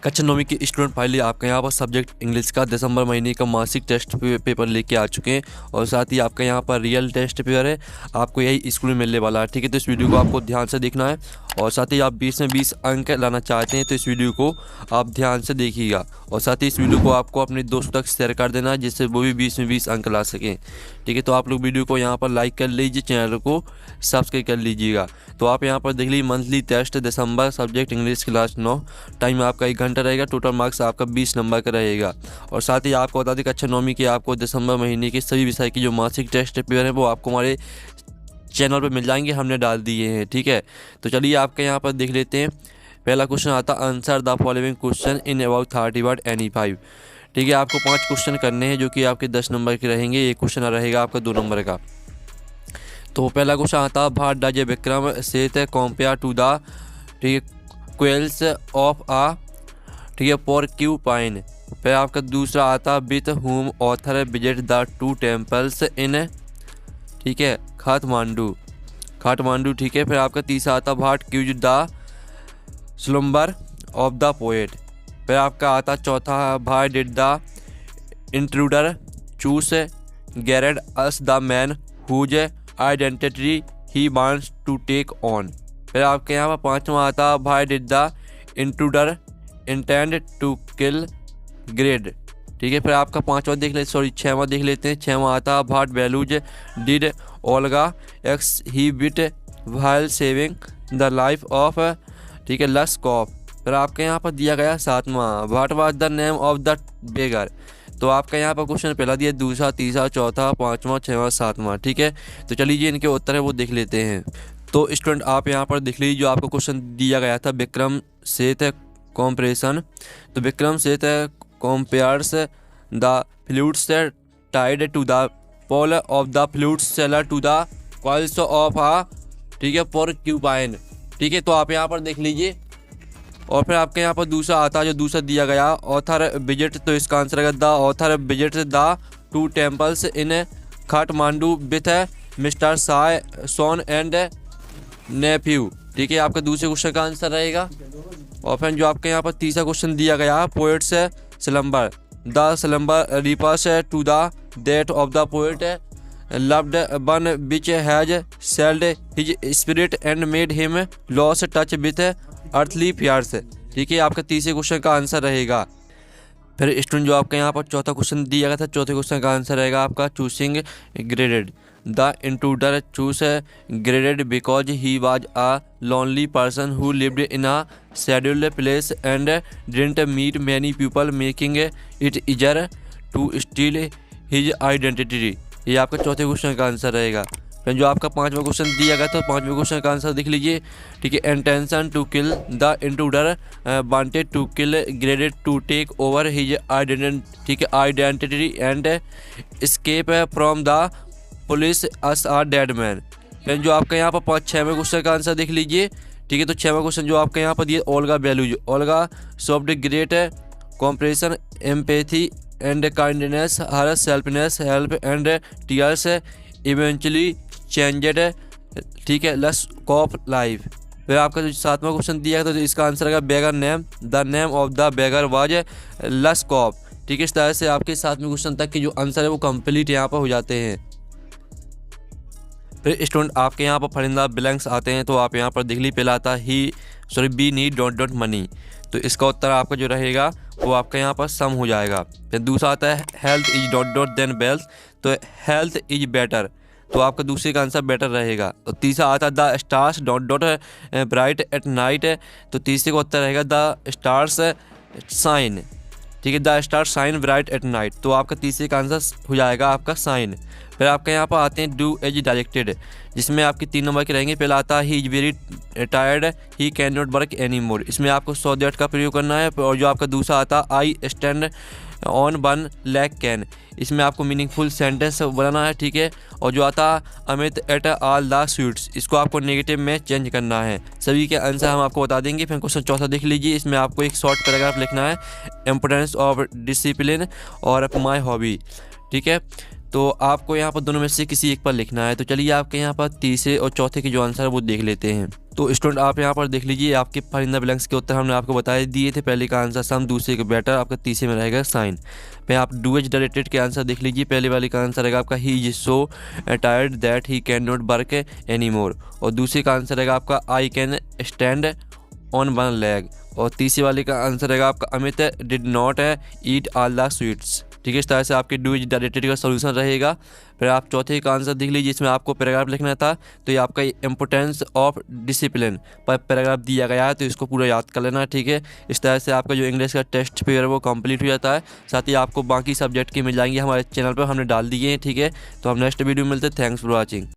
कक्षा 9वीं के student finally आपका यहाँ पर सब्जेक्ट इंग्लिश का दिसंबर महीने का मासिक टेस्ट पेपर लेके आ चुके हैं और साथ ही आपका यहाँ पर रियल टेस्ट पेपर है, आपको यही स्कूल में मिलने वाला है। ठीक है, तो इस वीडियो को आपको ध्यान से देखना है और साथ ही आप 20 में 20 अंक लाना चाहते हैं तो इस वीडियो को आप ध्यान से देखिएगा और साथ ही इस वीडियो को आपको अपने दोस्तों तक शेयर कर देना है जिससे वो भी 20 में 20 अंक ला सकें। ठीक है, तो आप लोग वीडियो को यहाँ पर लाइक कर लीजिए, चैनल को सब्सक्राइब कर लीजिएगा। तो आप यहाँ पर देख लीजिए मंथली टेस्ट दिसंबर सब्जेक्ट इंग्लिश क्लास 9, टाइम आपका 1 घंटा रहेगा, टोटल मार्क्स आपका 20 नंबर का रहेगा। और साथ ही आपको बता दें कक्षा 9वीं के आपको दिसंबर महीने के सभी विषय की जो मासिक टेस्ट पेपर है वो आपको हमारे चैनल पर मिल जाएंगे, हमने डाल दिए हैं। ठीक है, तो चलिए आपके यहाँ पर देख लेते हैं। पहला क्वेश्चन आता answer the following question in about 30 word any 5। ठीक है, आपको 5 क्वेश्चन करने हैं जो कि आपके 10 नंबर के रहेंगे, एक क्वेश्चन रहेगा आपका 2 नंबर का। तो पहला क्वेश्चन आता what does Vikram Seth compare to the quills of a porcupine. फिर आपका दूसरा आता with whom author visit the 2 temples in Kathmandu. ठीक है, फिर आपका तीसरा आता what causes the slumber of the poet. फिर आपका आता चौथा why did the intruder choose Gerard as the man whose identity he wants to take on. फिर आपके यहाँ पर पांचवा आता why did the intruder intend to kill grade. ठीक है, फिर आपका छठवां देख लेते हैं। छठवां आता what values did Olga exhibit while saving the life of Lushkoff. फिर आपके यहाँ पर दिया गया सातवां what was the name of the beggar. तो आपका यहाँ पर क्वेश्चन पहला दिया, दूसरा, तीसरा, चौथा, पांचवा, छठवां, सातवां। ठीक है, तो चलिए इनके उत्तर है वो देख लेते हैं। तो स्टूडेंट आप यहाँ पर देख लीजिए, जो आपको क्वेश्चन दिया गया था विक्रम सेत कॉम्प्रेशन। तो Vikram Seth compares the fluids tied to the pole of the fluid seller to the coils of porcupine. ठीक है, तो आप यहाँ पर देख लीजिए। और फिर आपके यहाँ पर दूसरा आता है, जो दूसरा दिया गया ऑथर विजिट, तो इसका आंसर है the author visit the 2 temples in Kathmandu with mister son and nephew. ठीक है, आपका दूसरे क्वेश्चन का आंसर रहेगा। और फिर जो आपके यहाँ पर तीसरा क्वेश्चन दिया गया poets slumber the slumber reapers to the death of the poet loved one which has sold his spirit and made him lose touch with earthly fears। ठीक है, आपका तीसरे क्वेश्चन का आंसर रहेगा। फिर स्टूडेंट जो आपका यहाँ पर चौथा क्वेश्चन दिया गया था, चौथे क्वेश्चन का आंसर रहेगा आपका choosing Gerard the intruder choose Gerard because he was a lonely person who lived in a secluded place and didn't meet many people making it easier to steal his identity. ये आपका चौथे question का answer रहेगा। फिर जो आपका पांचवा question दिया गया था, पांचवें क्वेश्चन का आंसर देख लीजिए। ठीक है, intention to kill the intruder wanted to kill graded to take over his identity and escape from the police as a dead man. फिर जो आपका यहाँ पर छठवें क्वेश्चन का आंसर देख लीजिए। ठीक है, तो छठवां क्वेश्चन जो आपका यहाँ पर दिया Olga values Olga soft great compassion empathy and kindness her selflessness help and tears eventually changed. ठीक है, लस ऑफ लाइफ। फिर आपका जो सातवां क्वेश्चन दिया था तो इसका आंसर है beggar name the name of the beggar was Lushkoff. ठीक है, इस तरह से आपके सातवें क्वेश्चन तक के जो आंसर है वो कंप्लीट यहाँ पर हो जाते हैं। फिर स्टूडेंट आपके यहाँ पर फरिंदा ब्लैंक्स आते हैं, तो आप यहाँ पर देख ली। पहला आता बी नीड डॉट मनी, तो इसका उत्तर आपका जो रहेगा वो आपका यहाँ पर सम हो जाएगा। फिर दूसरा आता है health is dot then wealth, तो हेल्थ इज बेटर, तो आपका दूसरे का आंसर बेटर रहेगा। तो तीसरा आता है the stars dot bright at night, तो तीसरे का उत्तर रहेगा द स्टार्स साइन। ठीक है, the star shine bright at night, तो आपका तीसरे का आंसर हो जाएगा आपका साइन। फिर आपके यहाँ पर आते हैं डू एज डायरेक्टेड, जिसमें आपके 3 नंबर के रहेंगे। पहला आता he is very tired he can not work any more, इसमें आपको सो दैट का प्रयोग करना है। और जो आपका दूसरा आता I stand on 1 lack can, इसमें आपको मीनिंगफुल सेंटेंस बनाना है। ठीक है, और जो आता Amit at all the sweets, इसको आपको नेगेटिव में चेंज करना है। सभी के आंसर हम आपको बता देंगे। फिर क्वेश्चन चौथा देख लीजिए, इसमें आपको एक शॉर्ट पैराग्राफ लिखना है, इम्पोर्टेंस ऑफ डिसिप्लिन और माई हॉबी। ठीक है, तो आपको यहाँ पर दोनों में से किसी एक पर लिखना है। तो चलिए आपके यहाँ पर तीसरे और चौथे के जो आंसर है वो देख लेते हैं। तो स्टूडेंट आप यहाँ पर देख लीजिए, आपके फिल इन द ब्लैंक्स के उत्तर हमने आपको बता दिए थे। पहले का आंसर सम, दूसरे का बेटर, आपका तीसरे में रहेगा साइन। फिर आप डू एज डायरेक्टेड के आंसर देख लीजिए। पहले वाले का आंसर रहेगा आपका he is so tired that he can not work any more, और दूसरे का आंसर रहेगा आपका I can stand on one leg, और तीसरे वाले का आंसर रहेगा आपका Amit did not eat all the sweets. ठीक है, इस तरह से आपके डू इज डायरेक्टेड का सॉल्यूशन रहेगा। फिर आप चौथे का आंसर देख लीजिए, इसमें आपको पैराग्राफ लिखना था, तो ये आपका इम्पोर्टेंस ऑफ डिसिप्लिन पर पैराग्राफ दिया गया है, तो इसको पूरा याद कर लेना। ठीक है, इस तरह से आपका जो इंग्लिश का टेस्ट पेपर है वो कंप्लीट हो जाता है। साथ ही आपको बाकी सब्जेक्ट की मिल जाएंगे हमारे चैनल पर, हमने डाल दिए हैं। ठीक है, तो हम नेक्स्ट वीडियो में मिलते हैं। Thanks for watching.